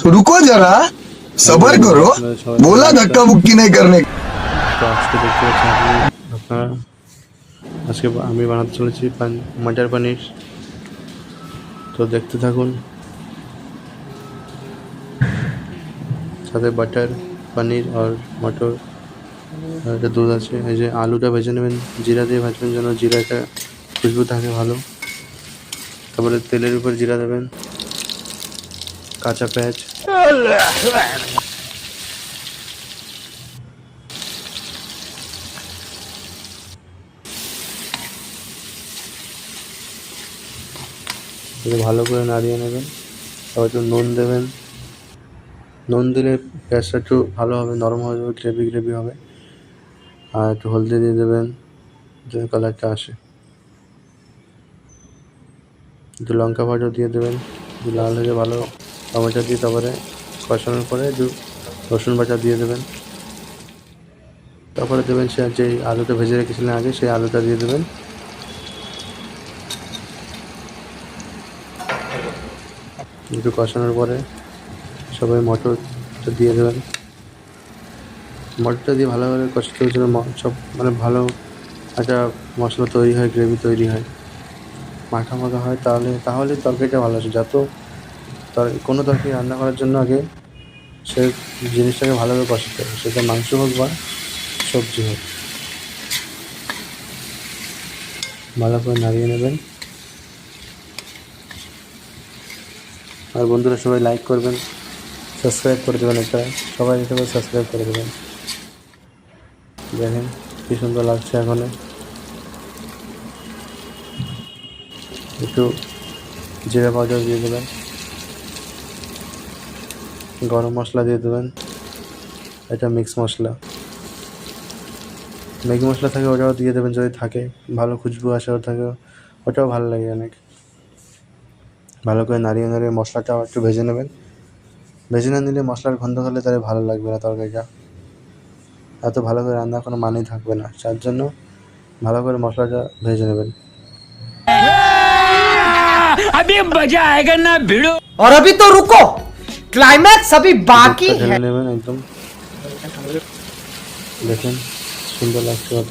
रुको जरा सबर करो बोला धक्का मुक्की नहीं करने তো আজকে দেখতে পাচ্ছেন আপনারা আজকে আমি বানাতে চলেছি মটর পনির। তো দেখতে থাকুন, সাথে বাটার পনির আর মটর আর একটা দুধ আছে। এই যে আলুটা ভেজে নেবেন, জিরা দিয়ে ভাজবেন যেন জিরাটা খুশবু থাকে ভালো। তারপরে তেলের উপর জিরা দেবেন, কাঁচা পেঁয়াজ, ভালো করে নাড়িয়ে নেবেন। তারপর একটু নুন দেবেন, নুন দিলে পেঁয়াজটা একটু ভালো হবে, নরম হয়ে যাবে, গ্রেভি গ্রেভি হবে। আর একটু হলদি দিয়ে দেবেন যে কালারটা আসে। একটু লঙ্কা পাউডার দিয়ে দেবেন, লাল হয়ে ভালো। টমেটো দিয়ে তারপরে কষানোর পরে একটু রসুন বাটা দিয়ে দেবেন। তারপরে দেবেন সে যে আলুটা ভেজে রেখেছিলেন আগে, সেই আলুটা দিয়ে দেবেন। একটু কষানোর পরে সবাই মটরটা দিয়ে দেবেন। মটরটা দিয়ে ভালো করে কষাতে হচ্ছিল, সব মানে ভালো একটা মশলা তৈরি হয়, গ্রেভি তৈরি হয়, মাখা মাখা হয়। তাহলে তরকারিটা ভালো আসে। কোনো তরকারি রান্না করার জন্য আগে সে জিনিসটাকে ভালোভাবে কষাতে হবে, সেটা মাংস হোক বা সবজি হোক। ভালো করে নাড়িয়ে নেবেন। আর বন্ধুরা সবাই লাইক করবেন, সাবস্ক্রাইব করে দেবেন, একটা সবাই এটা সাবস্ক্রাইব করে দেবেন। দেখেন কী সুন্দর লাগছে। এখন একটু জিরা পাউডার দিয়ে দেবেন, গরম মশলা দিয়ে দেবেন, এটা মিক্স মশলা থাকে, ওটাও দিয়ে দেবেন যদি থাকে, ভালো খুশবু আসে ওর থাকে, ওটাও ভালো লাগে অনেক। ভালো করে নাড়িয়ে মশলাটাও একটু ভেজে নেবেন। ভেজে না নিলে মশলার গন্ধ হলে তাহলে ভালো লাগবে না তরকারিটা, এত ভালো করে রান্না কোনো মানেই থাকবে না। তার জন্য ভালো করে মশলাটা ভেজে নেবেন। अभी मजा आएगा ना भिड़ो। और अभी तो रुको, क्लाइमैक्स अभी बाकी है। ঢেলে নেবেন একদম। দেখেন সুন্দর লাগছে কত।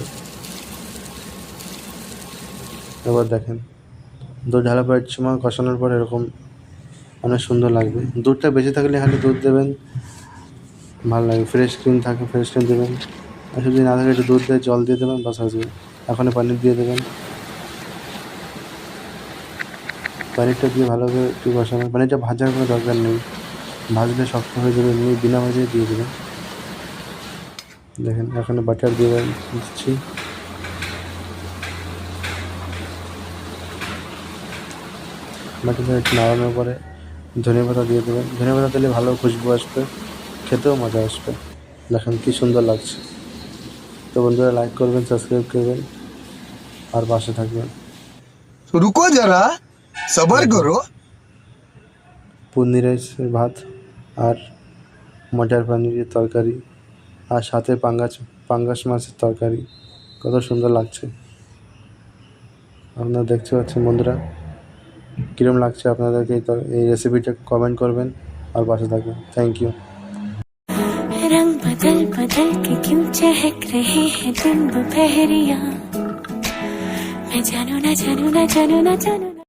এবার দেখেন দুধ ঢালা পর সময় কষানোর পর এরকম অনেক সুন্দর লাগবে। দুধটা বেশি থাকলে খালি দুধ দেবেন, ভালো লাগে। ফ্রেশ ক্রিম থাকে, ফ্রেশ ক্রিম দেবেন। আর যদি না থাকে একটু দুধ দিয়ে জল দিয়ে দেবেন, বাস আসবে। এখন পনির দিয়ে দেবেন। পনিরটা দিয়ে ভালো করে একটু কষাবেন। পনিরটা ভাজার কোনো দরকার নেই, ভাজলে শক্ত হয়ে যাবে, এমনি বিনা ভাজিয়ে দিয়ে দেবেন। দেখেন এখানে বাটার দিয়ে দিচ্ছি। বাটারটা একটু নাড়ানোর পরে ধনে পাতা দিয়ে দেবেন। ধনে পাতা দিলে ভালো খুশবু আসবে, খেতেও মজা আসবে। দেখেন কী সুন্দর লাগছে। তো বন্ধুরা লাইক করবেন, সাবস্ক্রাইব করবেন আর পাশে থাকবেন। रुको जरा सबर करो পনির রাইসের ভাত আর মটর পনিরের তরকারি আর সাথে পাঙ্গাস মাছের তরকারি, কত সুন্দর লাগছে। আপনারা দেখতে পাচ্ছেন বন্ধুরা, কীরকম লাগছে আপনাদেরকে এই রেসিপিটা কমেন্ট করবেন আর পাশে থাকবেন। Thank you. रंग बदल बदल के क्यों चहक रहे हैं दिन दोपहरिया, मैं जानू ना जानू ना जानू ना जानू ना।